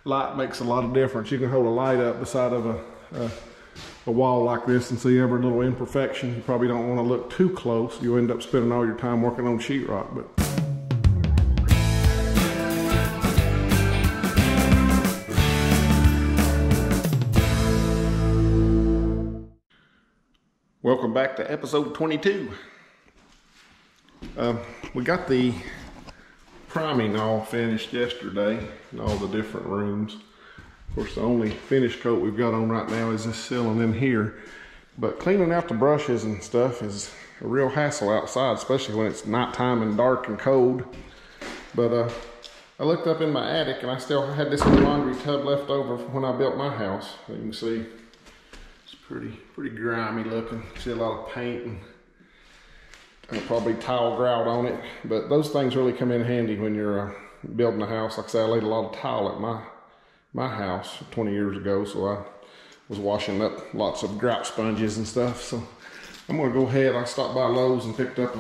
light makes a lot of difference. You can hold a light up beside of a wall like this and see every little imperfection. You probably don't want to look too close. You'll end up spending all your time working on sheetrock. But welcome back to episode 22. We got the priming all finished yesterday in all the different rooms. Of course, the only finish coat we've got on right now is this ceiling in here. But cleaning out the brushes and stuff is a real hassle outside, especially when it's nighttime and dark and cold. But I looked up in my attic and I still had this laundry tub left over from when I built my house. You can see it's pretty grimy looking. See a lot of paint and probably tile grout on it. But those things really come in handy when you're building a house. Like I said, I laid a lot of tile at my house 20 years ago, so I was washing up lots of grout sponges and stuff. So I'm gonna go ahead. I stopped by Lowe's and picked up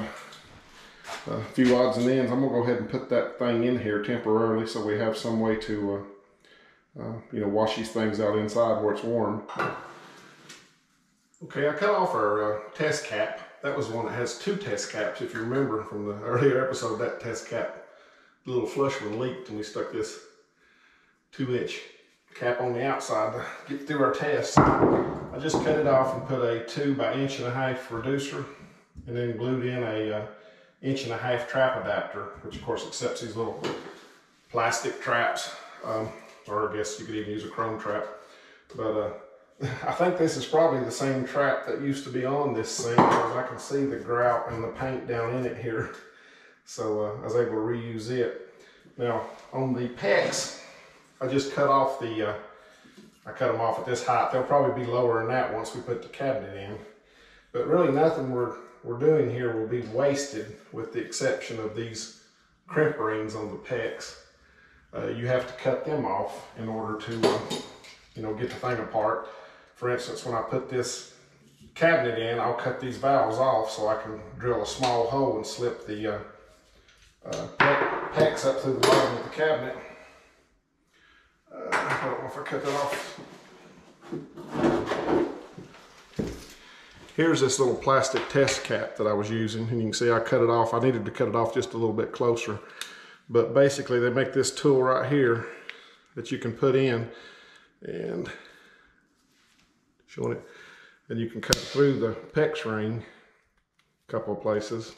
a few odds and ends. I'm gonna go ahead and put that thing in here temporarily so we have some way to you know, wash these things out inside where it's warm. Okay, I cut off our test cap. That was one that has two test caps. If you remember from the earlier episode, that test cap, the little flush one leaked and we stuck this 2-inch cap on the outside to get through our test. I just cut it off and put a 2 by 1.5 inch reducer and then glued in a 1.5 inch trap adapter, which of course accepts these little plastic traps, or I guess you could even use a chrome trap. But I think this is probably the same trap that used to be on this sink, because I can see the grout and the paint down in it here. So I was able to reuse it. Now on the pecs, I just cut off the, I cut them off at this height. They'll probably be lower than that once we put the cabinet in. But really nothing we're doing here will be wasted, with the exception of these crimp rings on the pecs. You have to cut them off in order to, you know, get the thing apart. For instance, when I put this cabinet in, I'll cut these valves off so I can drill a small hole and slip the pecs up through the bottom of the cabinet. I don't know if I cut that off. Here's this little plastic test cap that I was using, and you can see I cut it off. I needed to cut it off just a little bit closer. But basically they make this tool right here that you can put in, and showing it, and you can cut through the PEX ring a couple of places,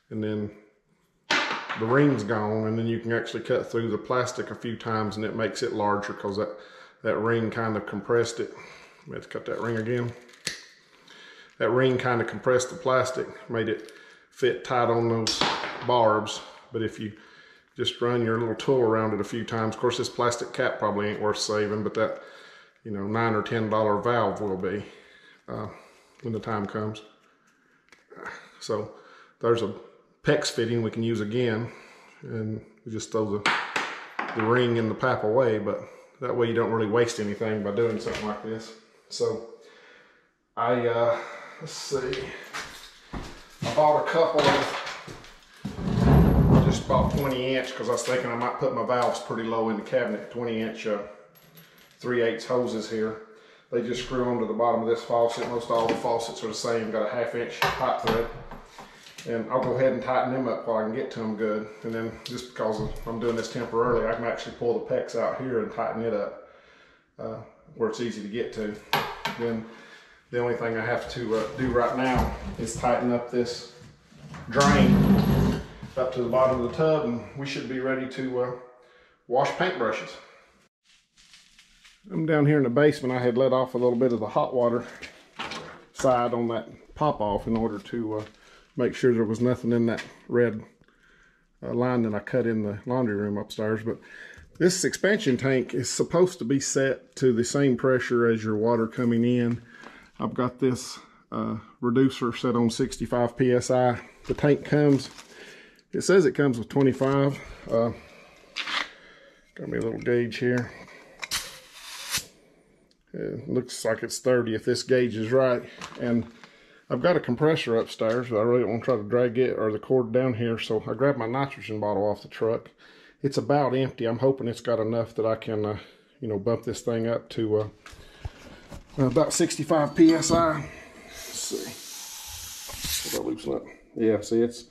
and then the ring's gone, and then you can actually cut through the plastic a few times and it makes it larger because that ring kind of compressed it. Let's cut that ring again. That ring kind of compressed the plastic, made it fit tight on those barbs. But if you just run your little tool around it a few times, of course this plastic cap probably ain't worth saving, but that, you know, $9 or $10 valve will be when the time comes. So there's a PEX fitting we can use again, and we just throw the ring in the pipe away, but that way you don't really waste anything by doing something like this. So I let's see, I bought a couple of, I just bought 20-inch because I was thinking I might put my valves pretty low in the cabinet. 20-inch 3/8 hoses here. They just screw onto the bottom of this faucet. Most all the faucets are the same, got a 1/2 inch pipe thread. And I'll go ahead and tighten them up while I can get to them good. And then just because I'm doing this temporarily, I can actually pull the PEX out here and tighten it up where it's easy to get to. Then the only thing I have to do right now is tighten up this drain up to the bottom of the tub, and we should be ready to wash paintbrushes. I'm down here in the basement. I had let off a little bit of the hot water side on that pop off in order to make sure there was nothing in that red line that I cut in the laundry room upstairs. But this expansion tank is supposed to be set to the same pressure as your water coming in. I've got this reducer set on 65 psi. The tank comes, it says it comes with 25. Got me a little gauge here. It looks like it's 30 if this gauge is right. And I've got a compressor upstairs, but I really don't want to try to drag it or the cord down here. So I grabbed my nitrogen bottle off the truck it's about empty. I'm hoping it's got enough that I can, you know, bump this thing up to about 65 PSI. Let's see. Did I loosen up? Yeah, see, it's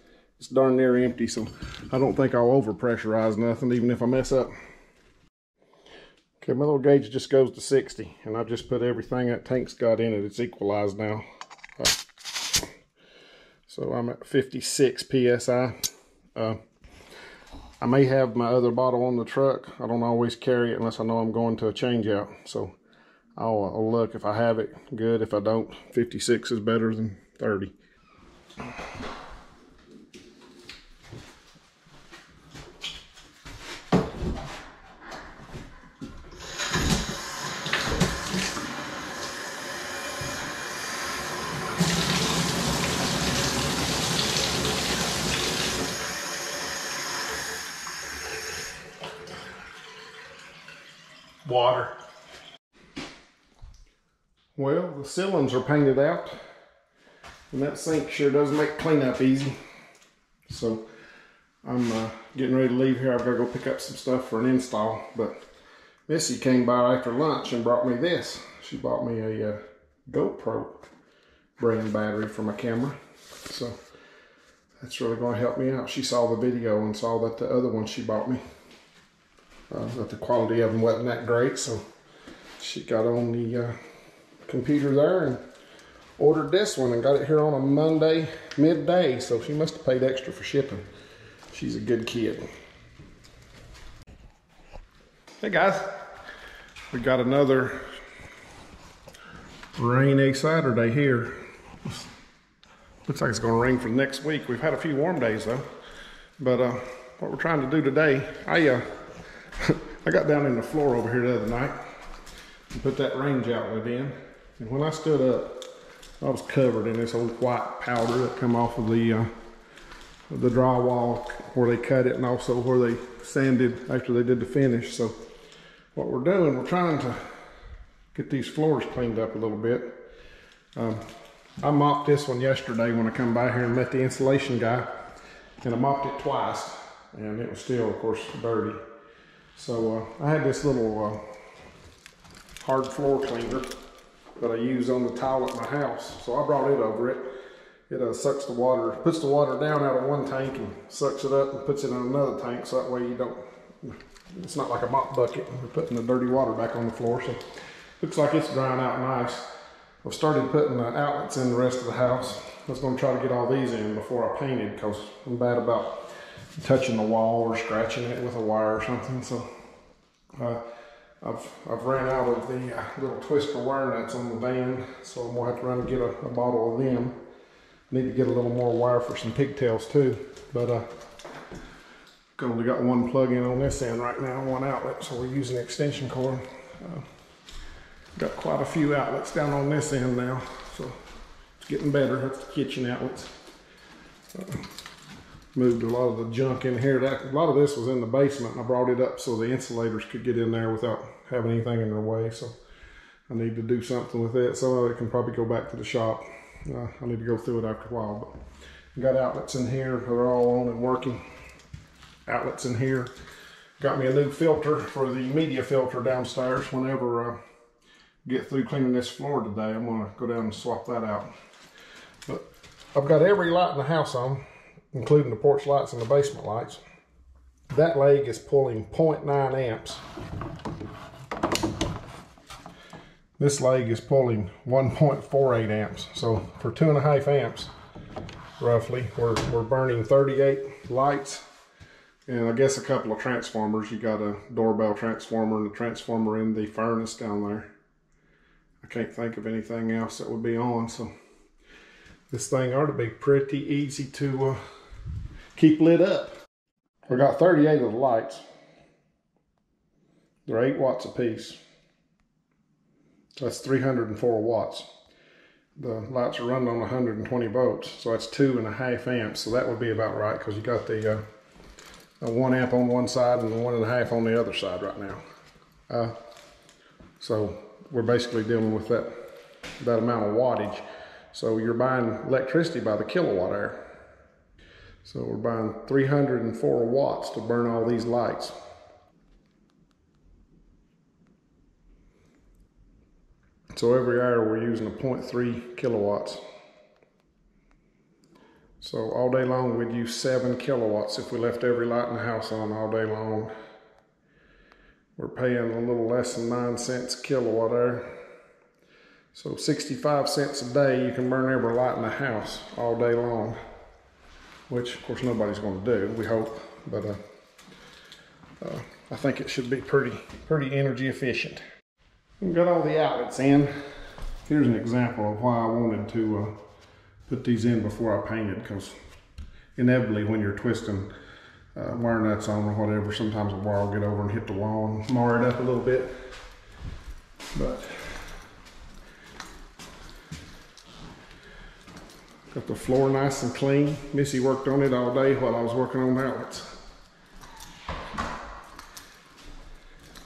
darn near empty, so I don't think I'll over pressurize nothing, even if I mess up. Okay, my little gauge just goes to 60, and I just put everything that tank's got in it. It's equalized now. So I'm at 56 PSI. I may have my other bottle on the truck. I don't always carry it unless I know I'm going to a change out. So I'll look. If I have it, good. If I don't, 56 is better than 30. Water. Well, the ceilings are painted out, and that sink sure does make cleanup easy. So I'm getting ready to leave here. I've got to go pick up some stuff for an install, but Missy came by after lunch and brought me this. She bought me a GoPro brand battery for my camera, so that's really going to help me out. She saw the video and saw that the other one she bought me, that the quality of them wasn't that great, so she got on the computer there and ordered this one and got it here on a Monday midday, so she must have paid extra for shipping. She's a good kid. Hey guys, we got another rainy Saturday here. Looks like it's going to rain for next week. We've had a few warm days though, but what we're trying to do today, I got down in the floor over here the other night and put that range outlet in, and when I stood up, I was covered in this old white powder that come off of the drywall where they cut it, and also where they sanded after they did the finish. So what we're doing, we're trying to get these floors cleaned up a little bit. I mopped this one yesterday when I come by here and met the insulation guy, and I mopped it twice, and it was still, of course, dirty. So I had this little hard floor cleaner that I use on the tile at my house. So I brought it over it. It sucks the water, puts the water down out of one tank and sucks it up and puts it in another tank, so that way you don't, it's not like a mop bucket. We're putting the dirty water back on the floor. So looks like it's drying out nice. I've started putting the outlets in the rest of the house. I was going to try to get all these in before I painted, because I'm bad about touching the wall or scratching it with a wire or something. So I've ran out of the little twister wire nuts on the van, so I'm gonna have to run and get a bottle of them. Need to get a little more wire for some pigtails too, but I've only got one plug in on this end right now, one outlet, so we're using extension cord. Got quite a few outlets down on this end now, so it's getting better. That's the kitchen outlets. Moved a lot of the junk in here. A lot of this was in the basement, and I brought it up so the insulators could get in there without having anything in their way. So I need to do something with it. Some of it can probably go back to the shop. I need to go through it after a while, but I got outlets in here. They're all on and working. Outlets in here. Got me a new filter for the media filter downstairs. Whenever I get through cleaning this floor today, I'm gonna go down and swap that out. But I've got every light in the house on, including the porch lights and the basement lights. That leg is pulling 0.9 amps. This leg is pulling 1.48 amps. So for 2.5 amps, roughly, we're burning 38 lights, and I guess a couple of transformers. You got a doorbell transformer and a transformer in the furnace down there. I can't think of anything else that would be on, so this thing ought to be pretty easy to keep lit up. We got 38 of the lights. They're 8 watts a piece. That's 304 watts. The lights are running on 120 volts, so that's 2.5 amps. So that would be about right, because you got the 1 amp on one side and 1.5 on the other side right now. So we're basically dealing with that amount of wattage. So you're buying electricity by the kilowatt hour. So we're buying 304 watts to burn all these lights. So every hour we're using a 0.3 kilowatts. So all day long we'd use 7 kilowatts if we left every light in the house on all day long. We're paying a little less than 9 cents a kilowatt hour. So 65 cents a day you can burn every light in the house all day long. Which of course nobody's going to do, we hope. But I think it should be pretty energy efficient. We've got all the outlets in. Here's an example of why I wanted to put these in before I painted, because inevitably when you're twisting wire nuts on or whatever, sometimes the wire will get over and hit the wall and mar it up a little bit. But got the floor nice and clean. Missy worked on it all day while I was working on the outlets.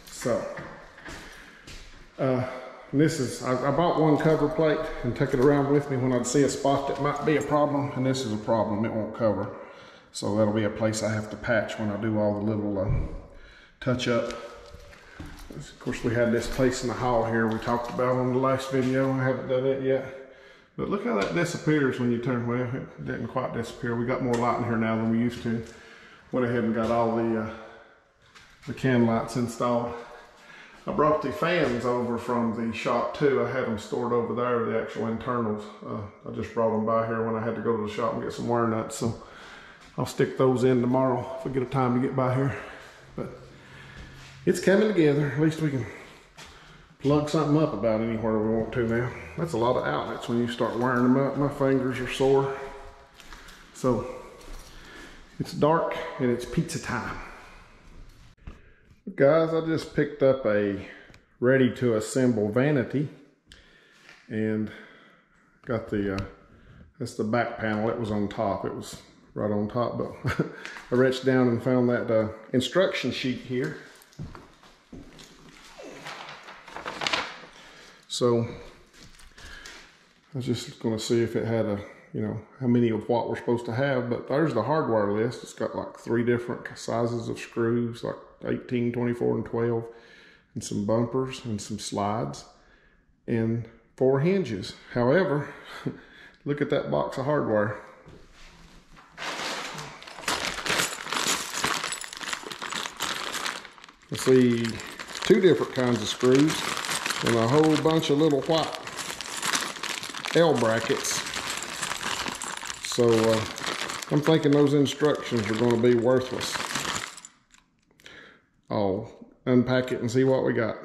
So this is, I bought one cover plate and took it around with me when I'd see a spot that might be a problem, and this is a problem, it won't cover. So that'll be a place I have to patch when I do all the little touch up. Of course we had this place in the hall here we talked about on the last video. I haven't done it yet. But look how that disappears when you turn, well, it didn't quite disappear. We got more light in here now than we used to. Went ahead and got all the can lights installed. I brought the fans over from the shop too. I had them stored over there, the actual internals. I just brought them by here when I had to go to the shop and get some wire nuts. So I'll stick those in tomorrow if I get a time to get by here. But it's coming together. At least we can plug something up about anywhere we want to now. That's a lot of outlets when you start wiring them up. My fingers are sore. So it's dark and it's pizza time. Guys, I just picked up a ready to assemble vanity and got that's the back panel. It was on top. It was right on top, but I reached down and found that instruction sheet here. So I was just going to see if it had how many of what we're supposed to have, but there's the hardware list. It's got like 3 different sizes of screws, like 18, 24, and 12, and some bumpers and some slides and 4 hinges. However, look at that box of hardware. I see 2 different kinds of screws and a whole bunch of little white L brackets. So I'm thinking those instructions are going to be worthless. I'll unpack it and see what we got.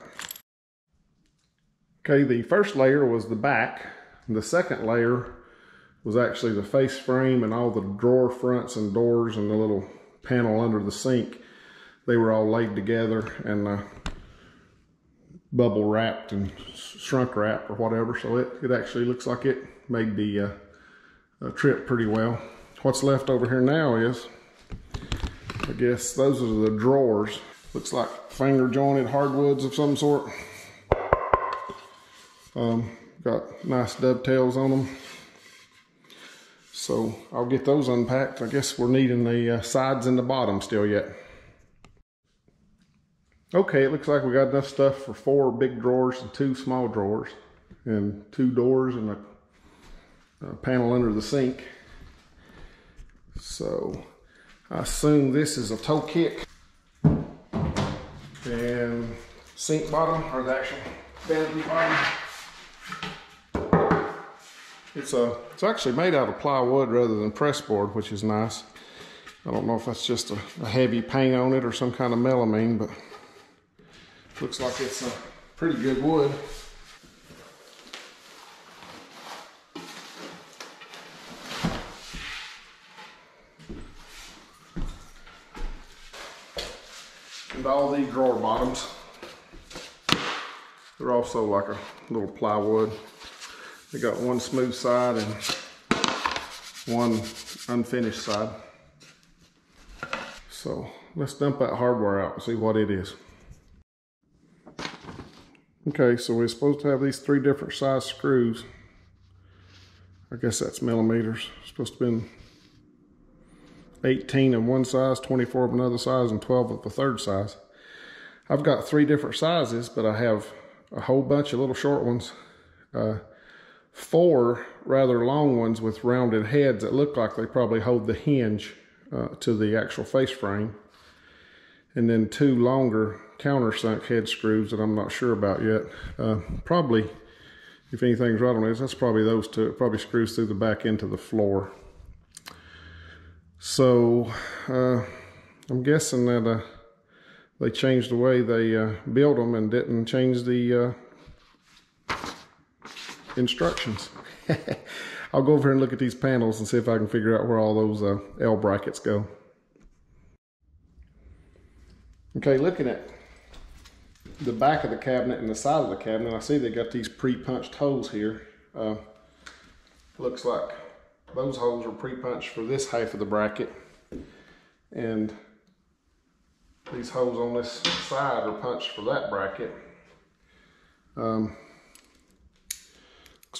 Okay, the first layer was the back. The second layer was actually the face frame and all the drawer fronts and doors and the little panel under the sink. They were all laid together and bubble wrapped and shrunk wrapped or whatever. So it actually looks like it made the trip pretty well. What's left over here now is, I guess those are the drawers. Looks like finger jointed hardwoods of some sort. Got nice dovetails on them. So I'll get those unpacked. I guess we're needing the sides and the bottom still yet. Okay, it looks like we got enough stuff for 4 big drawers and 2 small drawers and 2 doors and a panel under the sink. So I assume this is a toe kick and sink bottom, or the actual vanity bottom. It's actually made out of plywood rather than pressboard, which is nice. I don't know if that's just a heavy paint on it or some kind of melamine, but looks like it's a pretty good wood. And all these drawer bottoms, they're also like a little plywood. They got one smooth side and one unfinished side. So let's dump that hardware out and see what it is. Okay, so we're supposed to have these 3 different size screws. I guess that's millimeters. Supposed to be 18 of one size, 24 of another size, and 12 of the third size. I've got 3 different sizes, but I have a whole bunch of little short ones, 4 rather long ones with rounded heads that look like they probably hold the hinge to the actual face frame, and then 2 longer countersunk head screws that I'm not sure about yet. Probably, if anything's right on this, that's probably those 2. It probably screws through the back into the floor. So I'm guessing that they changed the way they build them and didn't change the instructions. I'll go over here and look at these panels and see if I can figure out where all those L brackets go. Okay, looking at the back of the cabinet and the side of the cabinet, I see they got these pre-punched holes here. Looks like those holes are pre-punched for this half of the bracket, and these holes on this side are punched for that bracket. Looks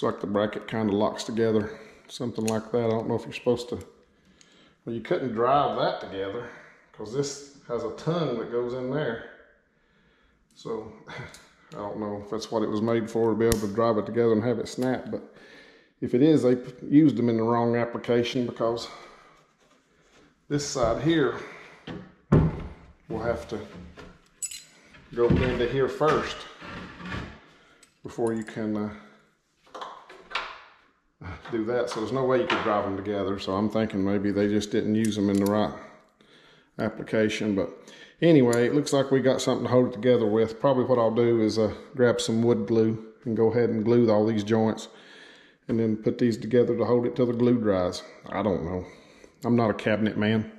like the bracket kind of locks together, something like that. I don't know if you're supposed to, well, you couldn't drive that together because this has a tongue that goes in there. So I don't know if that's what it was made for, to be able to drive it together and have it snap, but if it is, they used them in the wrong application, because this side here will have to go into here first before you can do that. So there's no way you could drive them together. So I'm thinking maybe they just didn't use them in the right application. But anyway, it looks like we got something to hold it together with. Probably what I'll do is grab some wood glue and go ahead and glue all these joints, and then put these together to hold it till the glue dries. I don't know. I'm not a cabinet man.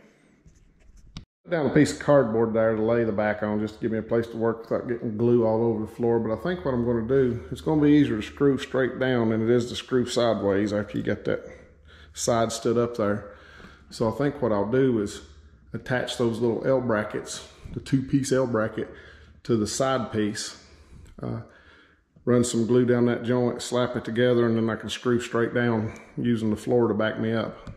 Put down a piece of cardboard there to lay the back on, just to give me a place to work without getting glue all over the floor. But I think what I'm going to do, it's going to be easier to screw straight down than it is to screw sideways after you get that side stood up there. So I think what I'll do is attach those little L brackets, the 2-piece L bracket, to the side piece. Run some glue down that joint, slap it together, and then I can screw straight down using the floor to back me up.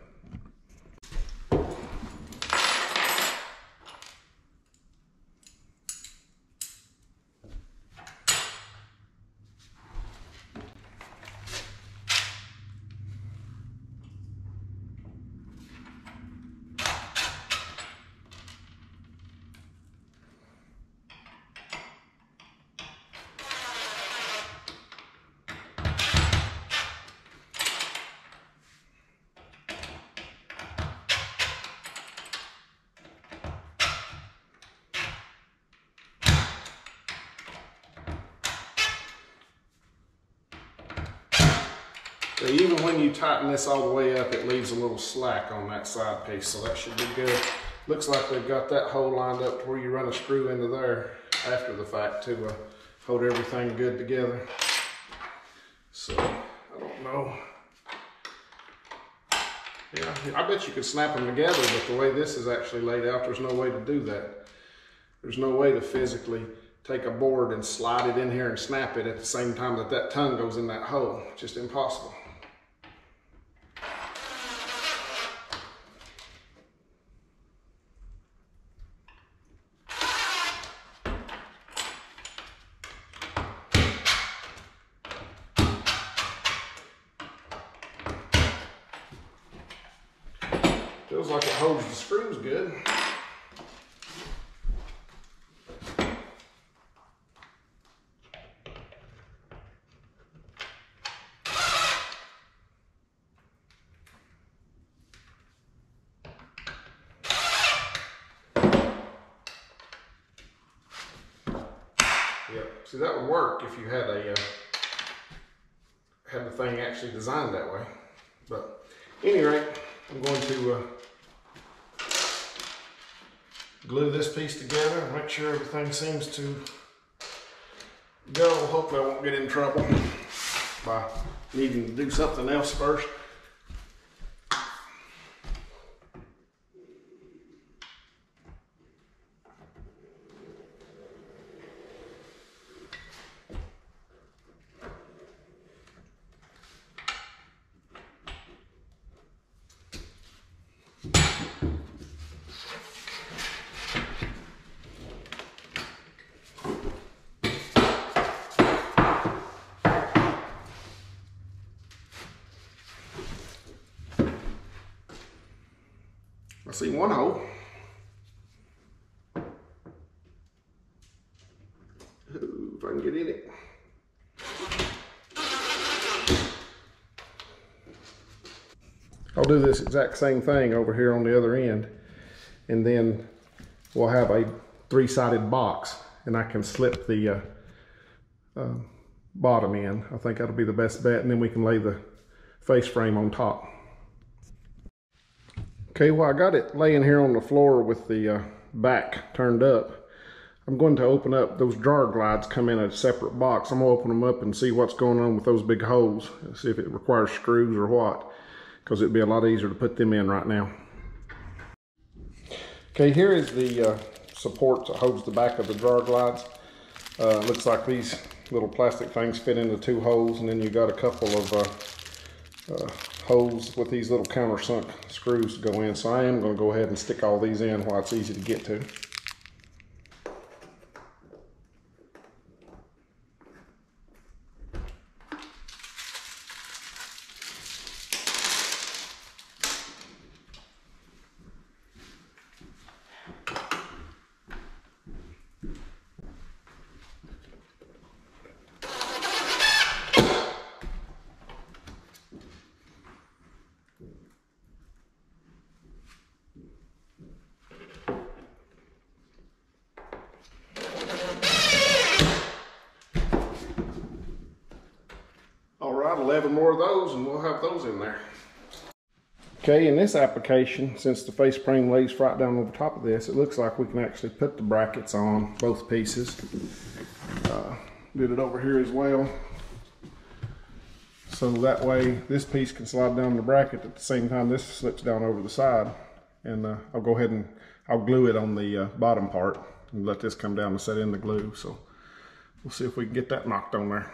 So even when you tighten this all the way up, it leaves a little slack on that side piece, so that should be good. Looks like they've got that hole lined up to where you run a screw into there after the fact to hold everything good together. So, I don't know. Yeah, I bet you could snap them together, but the way this is actually laid out, there's no way to do that. There's no way to physically take a board and slide it in here and snap it at the same time that that tongue goes in that hole. Just impossible. Feels like it holds the screws good. Yep. See, that would work if you had the thing actually designed that way. But at any rate, I'm going to glue this piece together and make sure everything seems to go. Hopefully I won't get in trouble by needing to do something else first. see one hole. Ooh, if I can get in it. I'll do this exact same thing over here on the other end, and then we'll have a three-sided box, and I can slip the bottom in. I think that'll be the best bet, and then we can lay the face frame on top. Okay, well, I got it laying here on the floor with the back turned up. I'm going to open up, those jar glides come in a separate box. I'm gonna open them up and see what's going on with those big holes, see if it requires screws or what, because it'd be a lot easier to put them in right now. Okay, here is the support that holds the back of the jar glides. Looks like these little plastic things fit into two holes, and then you got a couple of holes with these little countersunk screws to go in. So I am going to go ahead and stick all these in while it's easy to get to. All right, 11 more of those and we'll have those in there. Okay, in this application, since the face frame lays right down over top of this, it looks like we can actually put the brackets on both pieces. Did it over here as well. So that way this piece can slide down the bracket at the same time this slips down over the side. And I'll go ahead and I'll glue it on the bottom part and let this come down and set in the glue. So we'll see if we can get that knocked on there.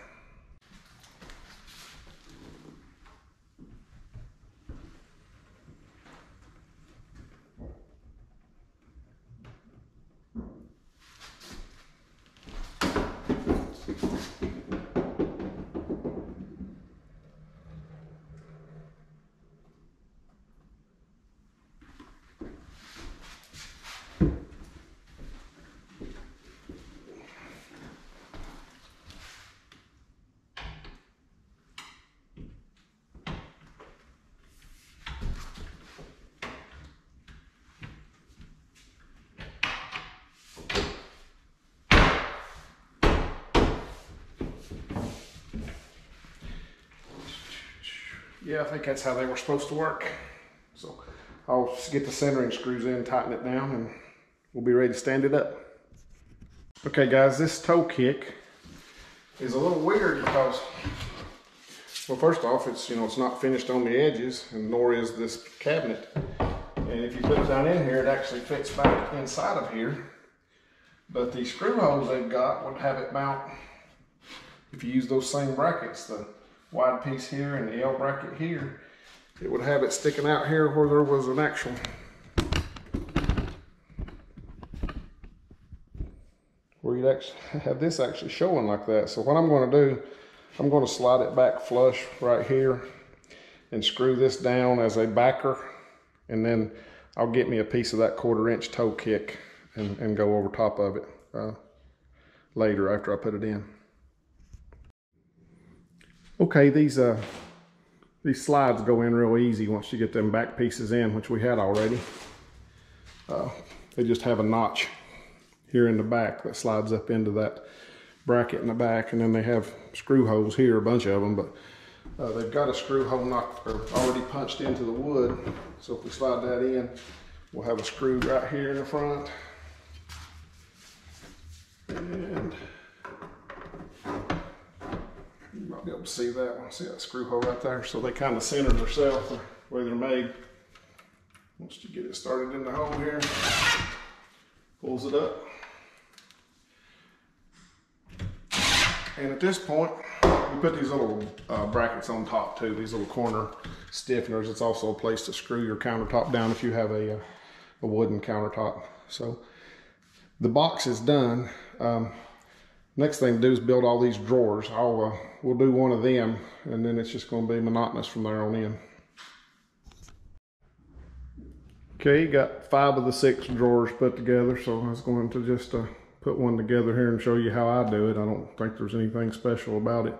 Yeah, I think that's how they were supposed to work. So I'll just get the centering screws in, tighten it down, and we'll be ready to stand it up. Okay guys, this toe kick is a little weird because, well, first off, it's, you know, it's not finished on the edges, and nor is this cabinet. And if you put it down in here, it actually fits back inside of here. But the screw holes they've got would have it mount, if you use those same brackets, the wide piece here and the L bracket here, it would have it sticking out here where there was an actual where you'd actually have this actually showing like that. So what I'm going to do, I'm going to slide it back flush right here and screw this down as a backer, and then I'll get me a piece of that 1/4 inch toe kick and go over top of it later after I put it in. Okay, these slides go in real easy once you get them back pieces in, which we had already. They just have a notch here in the back that slides up into that bracket in the back, and then they have screw holes here, a bunch of them, but they've got a screw hole already punched into the wood. So if we slide that in, we'll have a screw right here in the front. And you might be able to see that one. See that screw hole right there? So they kind of center themselves the way they're made. Once you get it started in the hole here, pulls it up. And at this point, we put these little brackets on top too, these little corner stiffeners. It's also a place to screw your countertop down if you have a wooden countertop. So the box is done. Next thing to do is build all these drawers. We'll do one of them, and then it's just going to be monotonous from there on in. Okay, got 5 of the 6 drawers put together, so I was going to just put one together here and show you how I do it. I don't think there's anything special about it.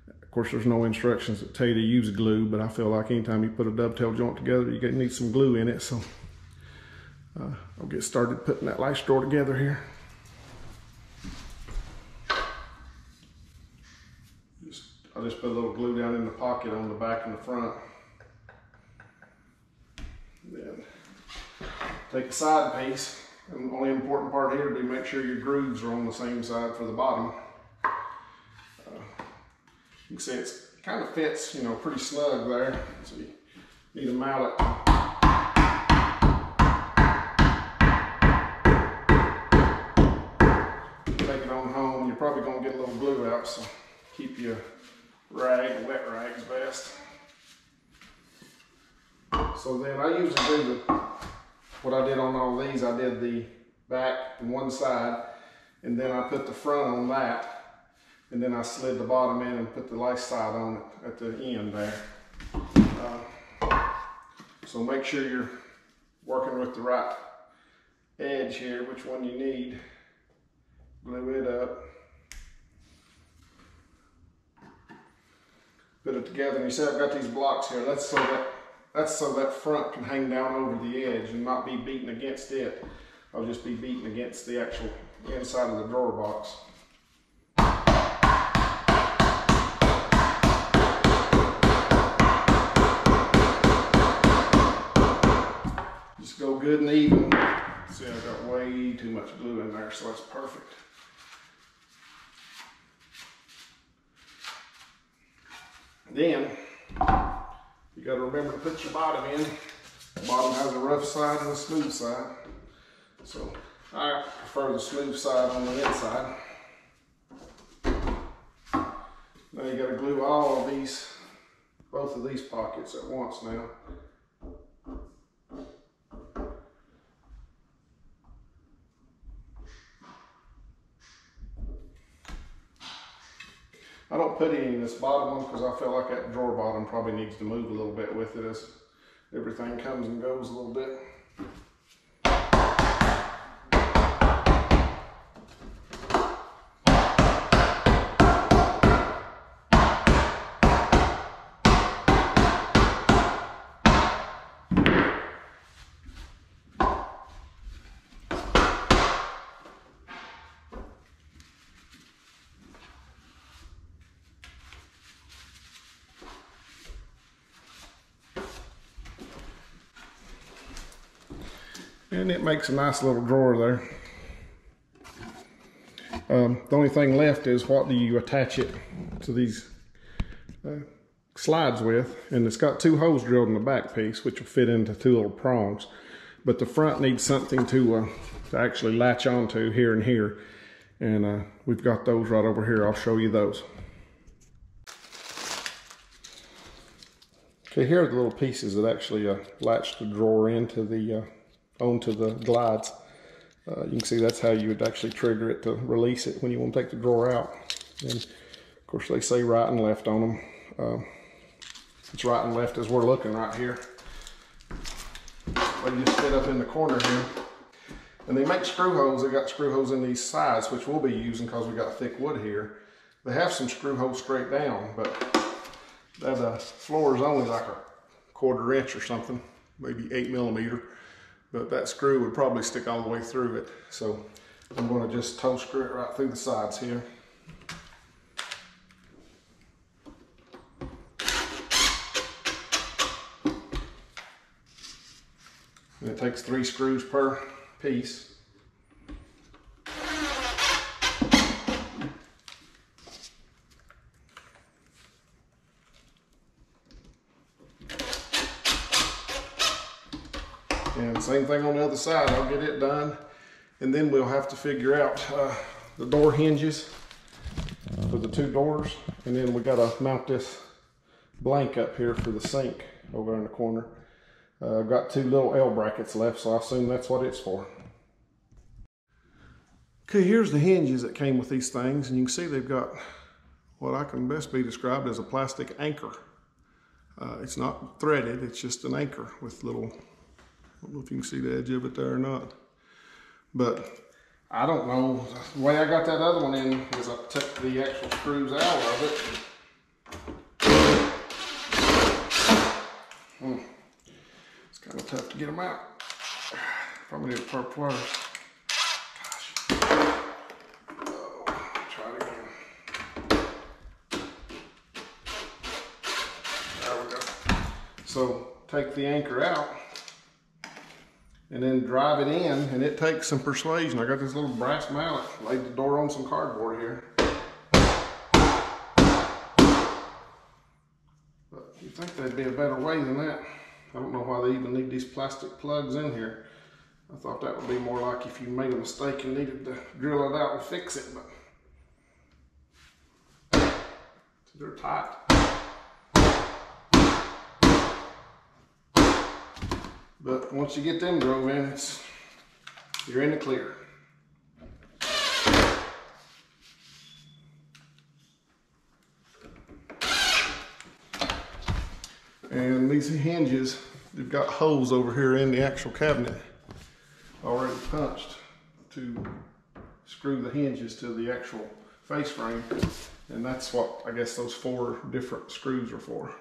Of course, there's no instructions that tell you to use glue, but I feel like anytime you put a dovetail joint together, you need some glue in it. So I'll get started putting that last drawer together here. I'll just put a little glue down in the pocket on the back and the front. Then take a side piece, and the only important part here would be make sure your grooves are on the same side for the bottom. You can see it kind of fits, you know, pretty snug there. So you need to mount it. Take it on home. You're probably going to get a little glue out, so keep your rag, wet rags best. So then I usually do what I did on all these. I did the back and one side, and then I put the front on that. And then I slid the bottom in and put the last side on it at the end there. So make sure you're working with the right edge here, which one you need. Glue it up. Put it together, and you see I've got these blocks here. That's so that front can hang down over the edge and not be beaten against it. I'll just be beaten against the actual inside of the drawer box. Just go good and even. See, I got way too much glue in there, so that's perfect. Then, you got to remember to put your bottom in. The bottom has a rough side and a smooth side. So, I prefer the smooth side on the inside. Now you got to glue all of these, both of these pockets at once now. I don't put any in this bottom one because I feel like that drawer bottom probably needs to move a little bit with it as everything comes and goes a little bit. And it makes a nice little drawer there. The only thing left is what do you attach it to these slides with. And it's got 2 holes drilled in the back piece, which will fit into 2 little prongs. But the front needs something to actually latch onto here and here. And we've got those right over here. I'll show you those. Okay, here are the little pieces that actually latch the drawer into the onto the glides. You can see that's how you would actually trigger it to release it when you want to take the drawer out. And of course they say right and left on them. It's right and left as we're looking right here. They just fit up in the corner here. And they make screw holes. They got screw holes in these sides, which we'll be using because we got thick wood here. They have some screw holes straight down, but that floor is only like a 1/4 inch or something, maybe 8 millimeter. But that screw would probably stick all the way through it. So I'm going to just toe screw it right through the sides here. And it takes 3 screws per piece. And same thing on the other side. I'll get it done, and then we'll have to figure out the door hinges for the 2 doors, and then we got to mount this blank up here for the sink over in the corner. I've got 2 little L brackets left, so I assume that's what it's for. Okay, here's the hinges that came with these things, and you can see they've got what I can best be described as a plastic anchor. It's not threaded, it's just an anchor with little I don't know if you can see the edge of it there or not. But I don't know. The way I got that other one in is I took the actual screws out of it. It's kind of tough to get them out. Probably need a pair of pliers. Gosh. Oh, try it again. There we go. So take the anchor out and then drive it in, and it takes some persuasion. I got this little brass mallet, laid the door on some cardboard here. But you'd think there'd be a better way than that. I don't know why they even need these plastic plugs in here. I thought that would be more like if you made a mistake and needed to drill it out and fix it, but they're tight. But once you get them drove in, you're in the clear. And these hinges, they've got holes over here in the actual cabinet already punched to screw the hinges to the actual face frame. And that's what I guess those 4 different screws are for.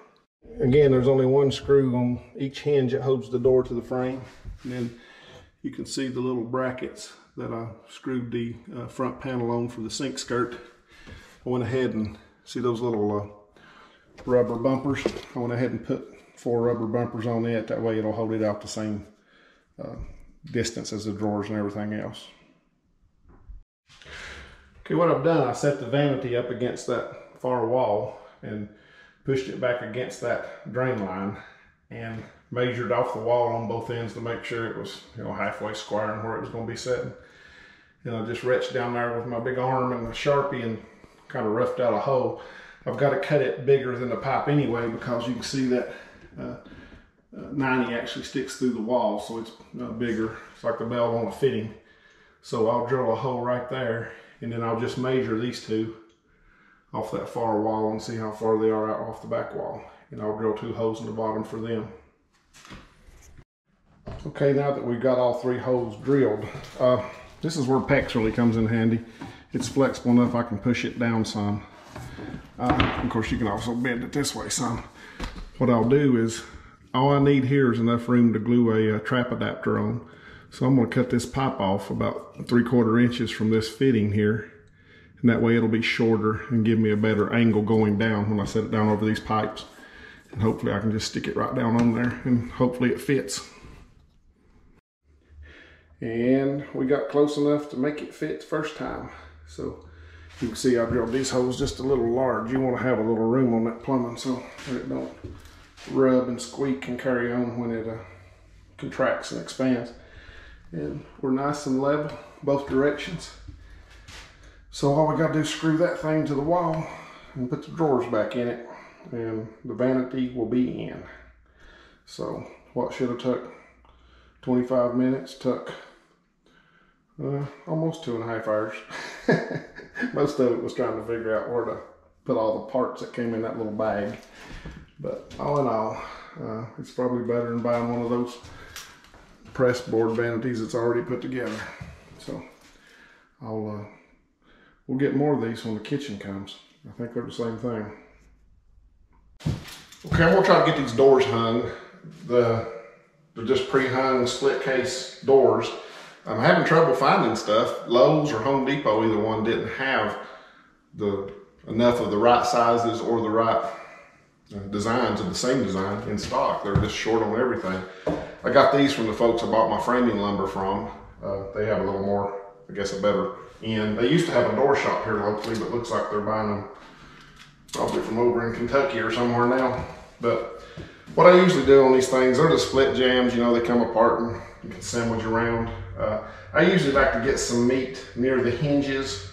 Again, there's only one screw on each hinge that holds the door to the frame. And then you can see the little brackets that I screwed the front panel on for the sink skirt. I went ahead and see those little rubber bumpers. I went ahead and put 4 rubber bumpers on it. That way it'll hold it out the same distance as the drawers and everything else. Okay, what I've done, I set the vanity up against that far wall and pushed it back against that drain line and measured off the wall on both ends to make sure it was, you know, halfway square and where it was going to be sitting. And I just reached down there with my big arm and the Sharpie and kind of roughed out a hole. I've got to cut it bigger than the pipe anyway, because you can see that 90 actually sticks through the wall, so it's bigger. It's like the belt on a fitting. So I'll drill a hole right there, and then I'll just measure these 2 off that far wall and see how far they are out off the back wall. And I'll drill 2 holes in the bottom for them. Okay, now that we've got all 3 holes drilled, this is where PEX really comes in handy. It's flexible enough I can push it down some. Of course, you can also bend it this way some. What I'll do is, all I need here is enough room to glue a trap adapter on. So I'm going to cut this pipe off about 3/4 inches from this fitting here. And that way it'll be shorter and give me a better angle going down when I set it down over these pipes. And hopefully I can just stick it right down on there and hopefully it fits. And we got close enough to make it fit the first time. So you can see I drilled these holes just a little large. You want to have a little room on that plumbing so that it don't rub and squeak and carry on when it contracts and expands. And we're nice and level both directions. So all we got to do is screw that thing to the wall and put the drawers back in it, and the vanity will be in. So what should have took 25 minutes took almost 2.5 hours. Most of it was trying to figure out where to put all the parts that came in that little bag. But all in all, it's probably better than buying one of those press board vanities that's already put together. So we'll get more of these when the kitchen comes. I think they're the same thing. Okay, I'm gonna try to get these doors hung. They're just pre-hung split case doors. I'm having trouble finding stuff. Lowe's or Home Depot, either one, didn't have enough of the right sizes or the right designs of the same design in stock. They're just short on everything. I got these from the folks I bought my framing lumber from. They have a little more, I guess, a better end. They used to have a door shop here locally, but looks like they're buying them probably from over in Kentucky or somewhere now. But what I usually do on these things, they're the split jams, you know, they come apart and you can sandwich around. I usually like to get some meat near the hinges.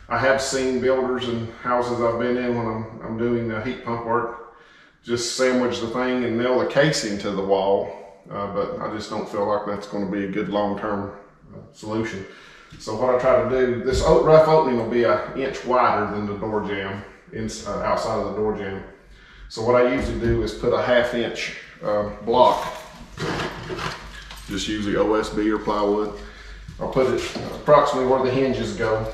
I have seen builders and houses I've been in when I'm doing the heat pump work, just sandwich the thing and nail the casing to the wall. But I just don't feel like that's going to be a good long-term solution. So what I try to do, this rough opening will be an inch wider than the door jamb, outside of the door jamb. So what I usually do is put a 1/2 inch block just usually OSB or plywood. I'll put it approximately where the hinges go,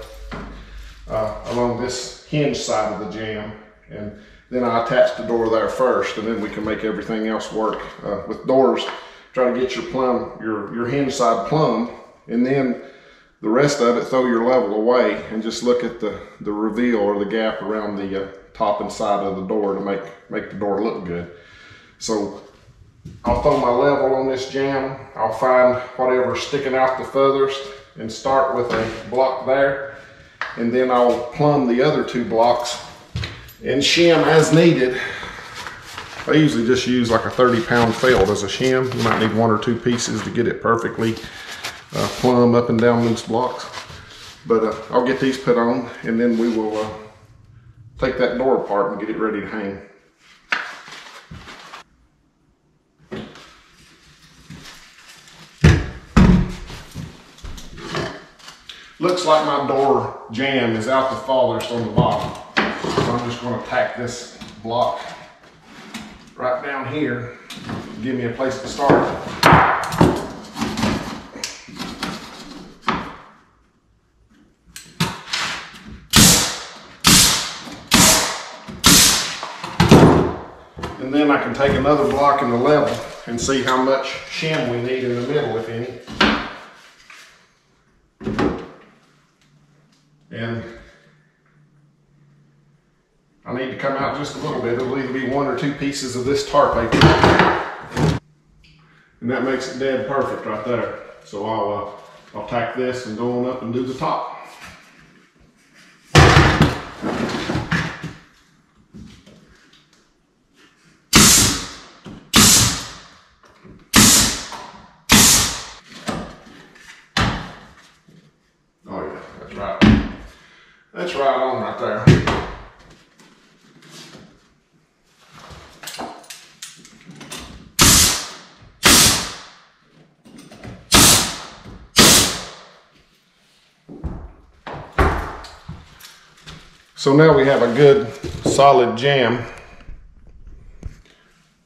along this hinge side of the jamb, and then I attach the door there first, and then we can make everything else work. With doors, try to get your hinge side plumb, and then the rest of it, throw your level away and just look at the reveal or the gap around the top and side of the door to make the door look good. So I'll throw my level on this jamb. I'll find whatever's sticking out the furthest and start with a block there. And then I'll plumb the other 2 blocks and shim as needed. I usually just use like a 30-pound felt as a shim. You might need 1 or 2 pieces to get it perfectly plumb up and down these blocks. But I'll get these put on, and then we will take that door apart and get it ready to hang. Looks like my door jamb is out the farthest on the bottom. So I'm just going to tack this block right down here to give me a place to start. And then I can take another block in the level and see how much shim we need in the middle, if any. And I need to come out just a little bit. It'll either be 1 or 2 pieces of this tar paper. And that makes it dead perfect right there. So I'll tack this and go on up and do the top. Oh yeah, that's right. That's right on right there. So now we have a good solid jamb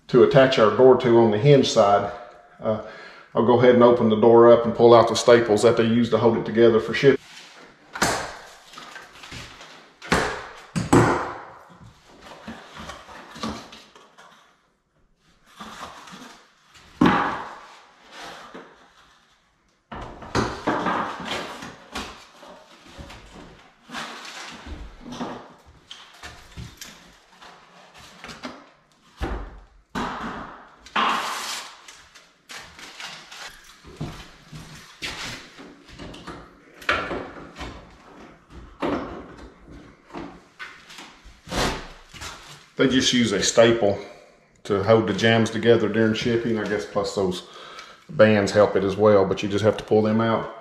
to attach our door to on the hinge side. I'll go ahead and open the door up and pull out the staples that they use to hold it together for shipping. They just use a staple to hold the jambs together during shipping, I guess, plus those bands help it as well, but you just have to pull them out.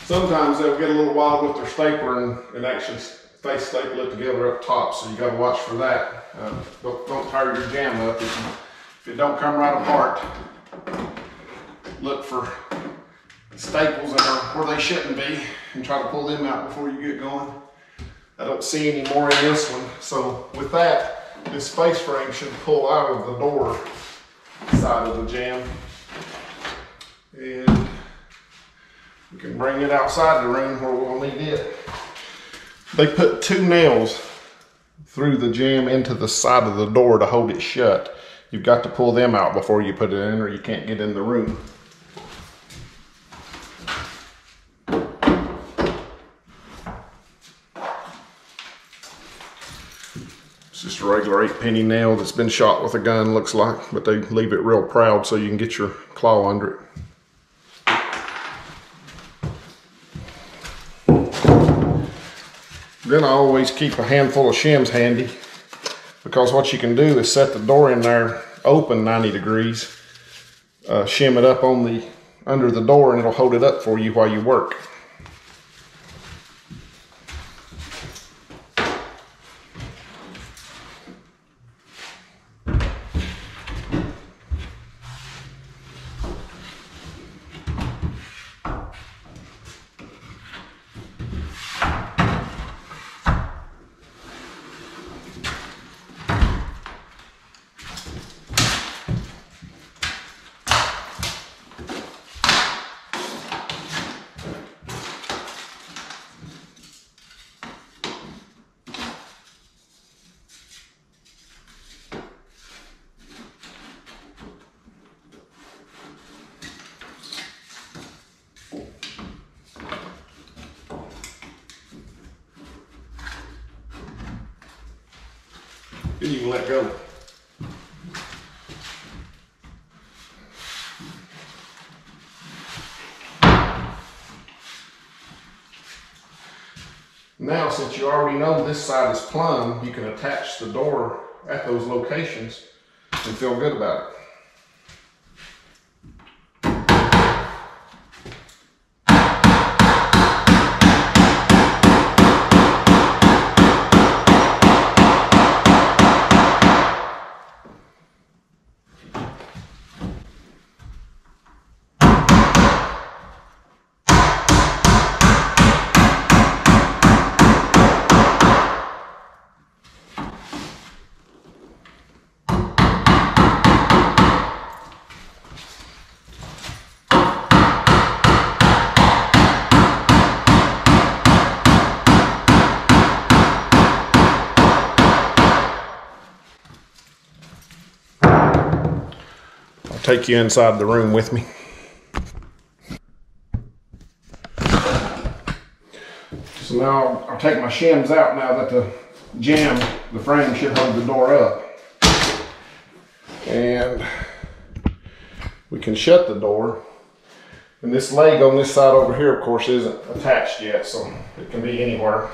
Sometimes they'll get a little wild with their stapler and actually they staple it together up top, so you got to watch for that. Don't tear your jamb up. If it don't come right apart, look for staples that are where they shouldn't be and try to pull them out before you get going. I don't see any more in this one. So with that, this space frame should pull out of the door side of the jamb. And we can bring it outside the room where we'll need it. They put 2 nails through the jamb into the side of the door to hold it shut. You've got to pull them out before you put it in, or you can't get in the room. It's just a regular 8-penny nail that's been shot with a gun, looks like, but they leave it real proud so you can get your claw under it. Then I always keep a handful of shims handy, because what you can do is set the door in there open 90 degrees, shim it up on under the door, and it'll hold it up for you while you work. Then you can let go. Now, since you already know this side is plumb, you can attach the door at those locations and feel good about it. Take you inside the room with me. So now I'll take my shims out now that the jamb, the frame should hold the door up. And we can shut the door. And this leg on this side over here, of course, isn't attached yet, so it can be anywhere.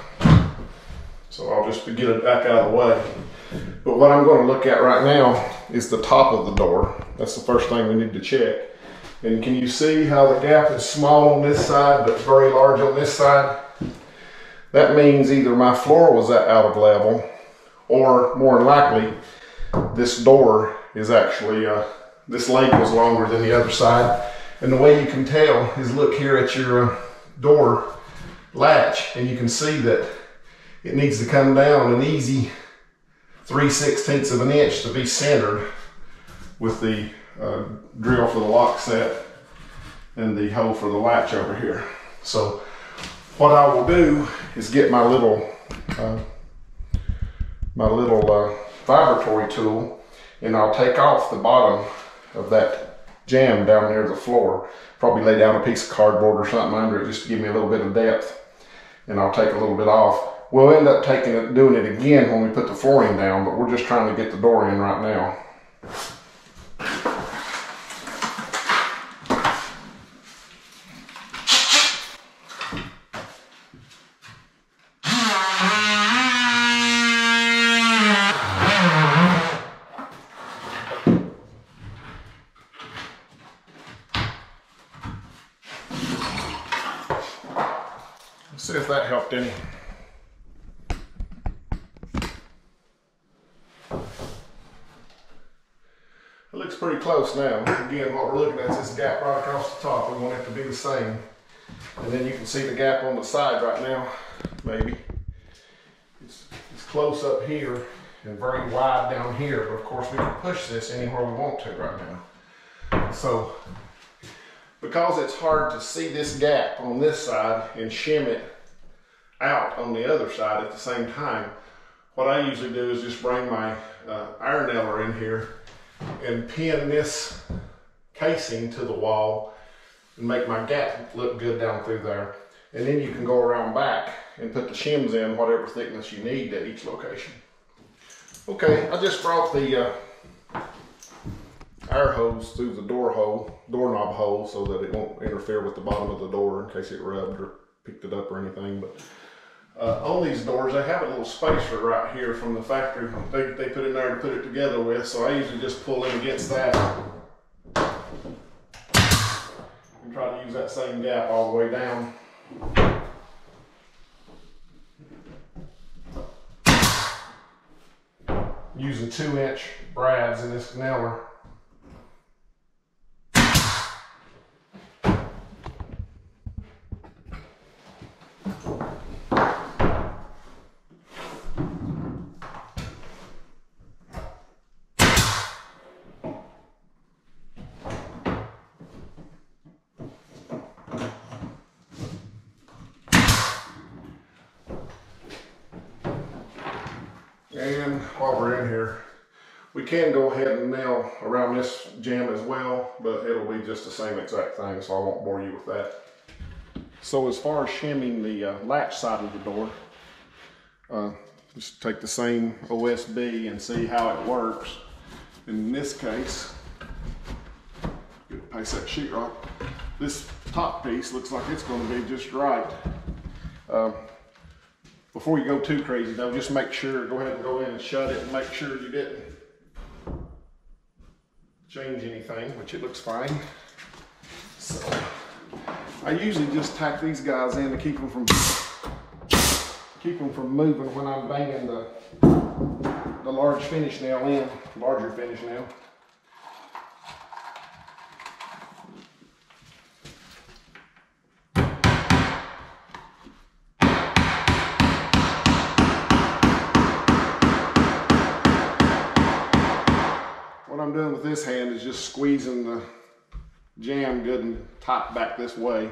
So I'll just get it back out of the way. But what I'm going to look at right now is the top of the door. That's the first thing we need to check. And can you see how the gap is small on this side but very large on this side? That means either my floor was out of level, or more than likely this door is actually, this leg was longer than the other side. And the way you can tell is look here at your door latch, and you can see that it needs to come down an easy 3/16 of an inch to be centered with the drill for the lock set and the hole for the latch over here. So what I will do is get my little vibratory tool, and I'll take off the bottom of that jamb down near the floor. Probably lay down a piece of cardboard or something under it just to give me a little bit of depth, and I'll take a little bit off. We'll end up doing it again when we put the flooring down, but we're just trying to get the door in right now. Let's see if that helped any. It looks pretty close now. Again, what we're looking at is this gap right across the top. We want it to be the same. And then you can see the gap on the side right now, maybe. It's close up here and very wide down here, but of course we can push this anywhere we want to right now. So, because it's hard to see this gap on this side and shim it out on the other side at the same time, what I usually do is just bring my iron nailer in here and pin this casing to the wall and make my gap look good down through there. And then you can go around back and put the shims in whatever thickness you need at each location. Okay, I just brought the air hose through the doorknob hole so that it won't interfere with the bottom of the door in case it rubbed or picked it up or anything. But on these doors, they have a little spacer right here from the factory they put in there to put it together with, so I usually just pull in against that and try to use that same gap all the way down. Using 2-inch brads in this nailer. And while we're in here, we can go ahead and nail around this jamb as well, but it'll be just the same exact thing, so I won't bore you with that. So as far as shimming the latch side of the door, Just take the same OSB and see how it works. In this case, paste that sheetrock. This top piece looks like it's going to be just right. Before you go too crazy though, just make sure, go ahead and go in and shut it and make sure you didn't change anything, which it looks fine. So I usually just tack these guys in to keep them from moving when I'm banging the large finish nail in, larger finish nail. What I'm doing with this hand is just squeezing the jam good and tight back this way.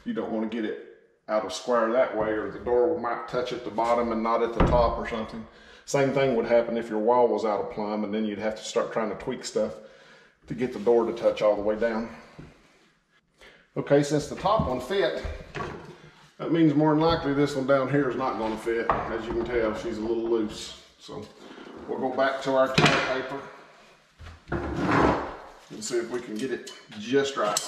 You don't want to get it out of square that way, or the door might touch at the bottom and not at the top or something. Same thing would happen if your wall was out of plumb, and then you'd have to start trying to tweak stuff to get the door to touch all the way down. Okay, since the top one fit, that means more than likely this one down here is not going to fit. As you can tell, she's a little loose. So we'll go back to our tear paper and see if we can get it just right.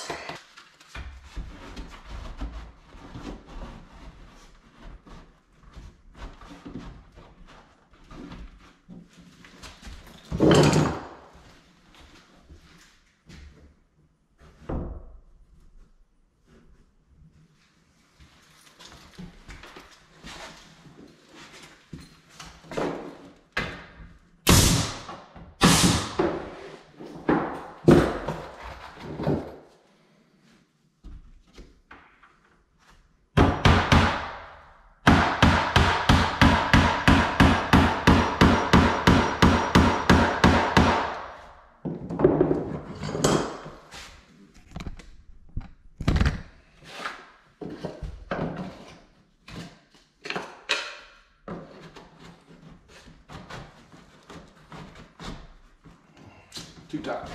Too tight.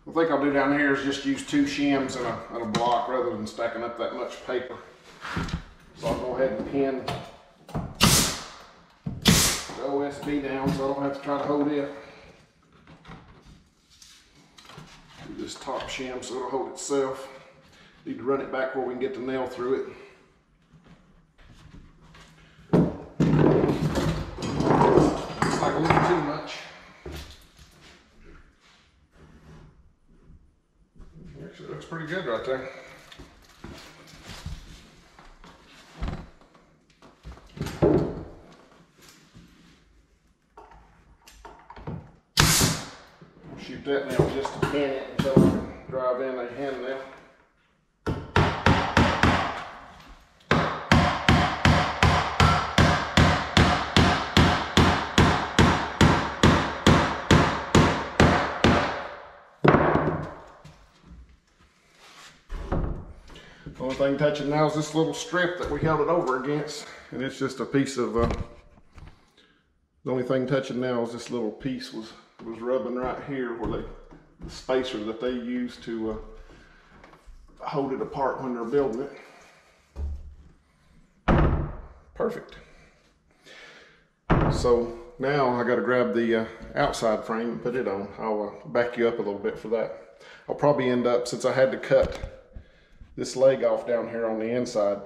I think I'll do down here is just use 2 shims and a block rather than stacking up that much paper. So I'll go ahead and pin the OSB down so I don't have to try to hold it. Do this top shim so it'll hold itself. Need to run it back where we can get the nail through it. Like a little too much. Actually, looks pretty good right there. Shoot that nail just to pin it until I can drive in a hand nail. Only thing touching now is this little strip that we held it over against, and it's just a piece of, the only thing touching now is this little piece was rubbing right here where the spacer that they use to hold it apart when they're building it. Perfect. So now I got to grab the outside frame and put it on. I'll back you up a little bit for that. I'll probably end up, since I had to cut this leg off down here on the inside,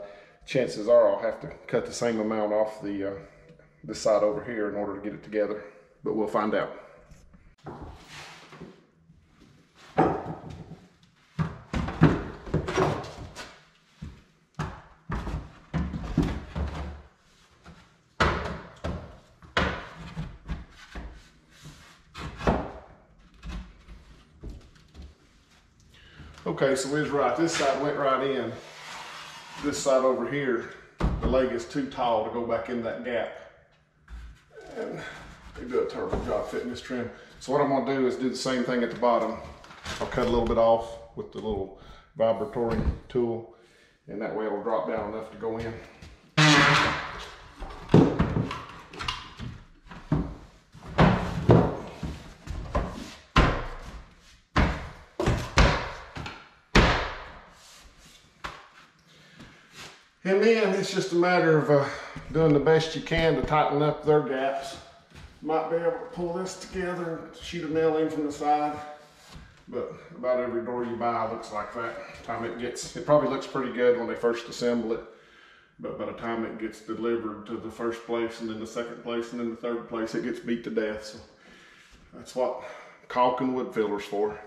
chances are I'll have to cut the same amount off this side over here in order to get it together, but we'll find out. Okay, so we was right. This side went right in. This side over here, the leg is too tall to go back in that gap. And they do a terrible job fitting this trim. So what I'm gonna do is do the same thing at the bottom. I'll cut a little bit off with the little vibratory tool, and that way it'll drop down enough to go in. And then it's just a matter of doing the best you can to tighten up their gaps. Might be able to pull this together and shoot a nail in from the side. But about every door you buy looks like that. Time it probably looks pretty good when they first assemble it. But by the time it gets delivered to the first place and then the second place and then the third place, it gets beat to death. So that's what caulk and wood filler's for.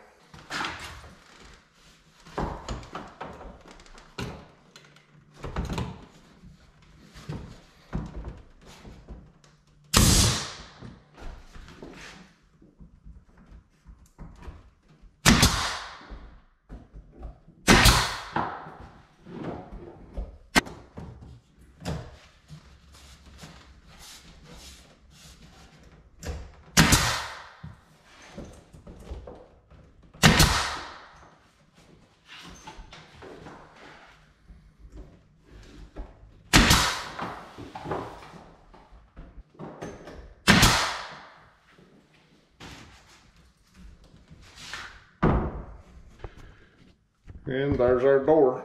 And there's our door.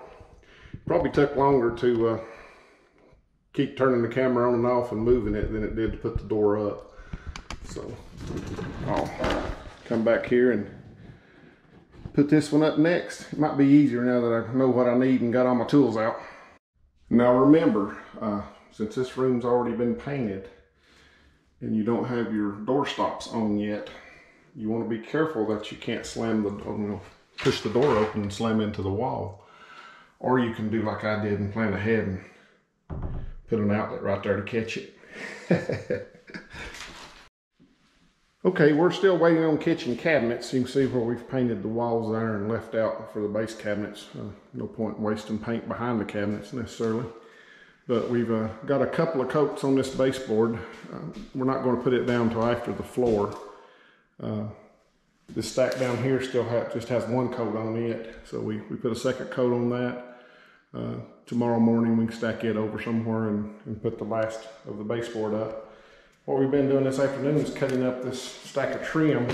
Probably took longer to keep turning the camera on and off and moving it than it did to put the door up. So I'll come back here and put this one up next. It might be easier now that I know what I need and got all my tools out. Now remember, since this room's already been painted and you don't have your door stops on yet, you want to be careful that you can't slam the, push the door open and slam into the wall. Or you can do like I did and plan ahead and put an outlet right there to catch it. Okay, we're still waiting on kitchen cabinets. You can see where we've painted the walls there and left out for the base cabinets. No point in wasting paint behind the cabinets necessarily. But we've got a couple of coats on this baseboard. We're not going to put it down until after the floor. This stack down here still just has one coat on it, so we put a second coat on that. Tomorrow morning we can stack it over somewhere and put the last of the baseboard up. What we've been doing this afternoon is cutting up this stack of trim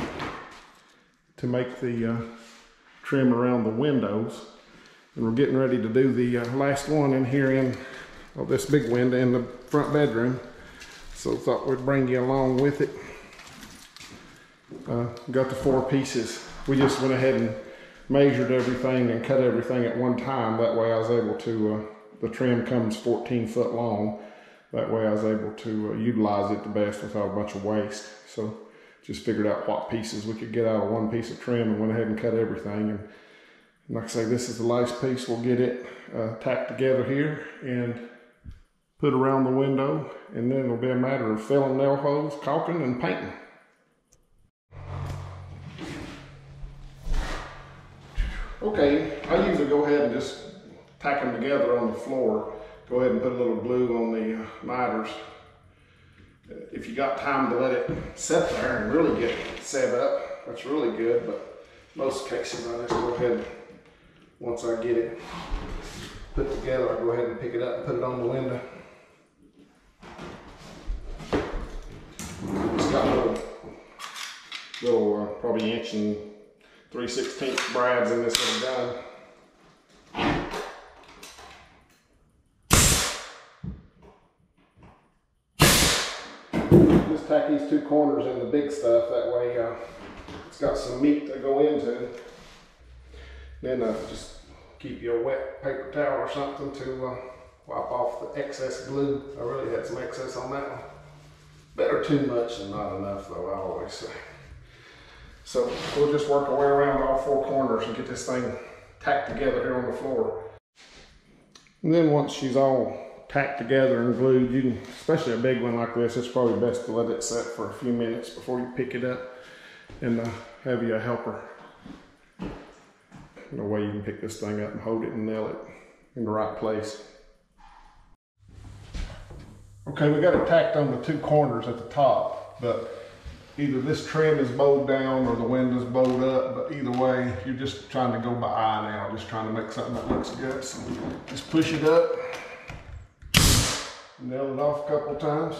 to make the trim around the windows. And we're getting ready to do the last one in here in this big window in the front bedroom. So thought we'd bring you along with it. Got the 4 pieces. We just went ahead and measured everything and cut everything at one time. That way I was able to, the trim comes 14 foot long. That way I was able to utilize it the best without a bunch of waste. So just figured out what pieces we could get out of one piece of trim and went ahead and cut everything. And like I say, this is the last piece. We'll get it tacked together here and put around the window. And then it'll be a matter of filling nail holes, caulking, and painting. Okay, I usually go ahead and just tack them together on the floor. Go ahead and put a little glue on the miters. If you got time to let it sit there and really get set up, that's really good, but most cases I just go ahead, once I get it put together, I go ahead and pick it up and put it on the window. It's got little probably 1 3/16 brads in this little gun. Just tack these 2 corners in the big stuff, that way it's got some meat to go into. Then just keep you a wet paper towel or something to wipe off the excess glue. I really had some excess on that one. Better too much than not enough though, I always say. So we'll just work our way around all 4 corners and get this thing tacked together here on the floor. And then once she's all tacked together and glued, you can, especially a big one like this, it's probably best to let it set for a few minutes before you pick it up and have you a helper. No way you can pick this thing up and hold it and nail it in the right place. Okay, we got it tacked on the 2 corners at the top, but either this trim is bowed down or the window's bowed up, but either way, you're just trying to go by eye now, just trying to make something that looks good. So just push it up, nail it off a couple times.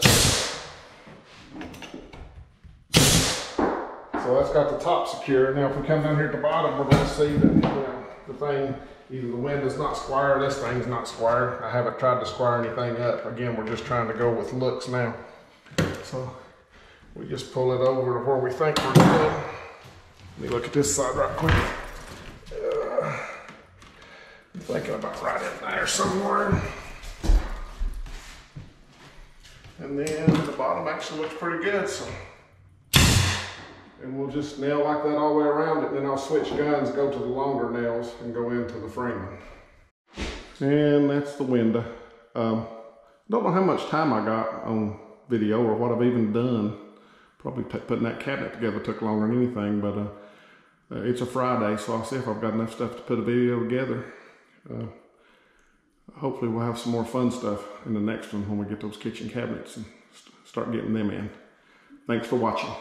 So that's got the top secure. Now if we come down here at the bottom, we're going to see that the thing Either the window's not square or this thing's not square. I haven't tried to square anything up. Again, we're just trying to go with looks now. So we just pull it over to where we think we're good. Let me look at this side right quick. I'm thinking about right in there somewhere. And then the bottom actually looks pretty good. So. And we'll just nail like that all the way around it. Then I'll switch guns, go to the longer nails, and go into the framing. And that's the window. Don't know how much time I got on video or what I've even done. Probably putting that cabinet together took longer than anything, but it's a Friday, so I'll see if I've got enough stuff to put a video together. Hopefully we'll have some more fun stuff in the next one when we get those kitchen cabinets and start getting them in. Thanks for watching.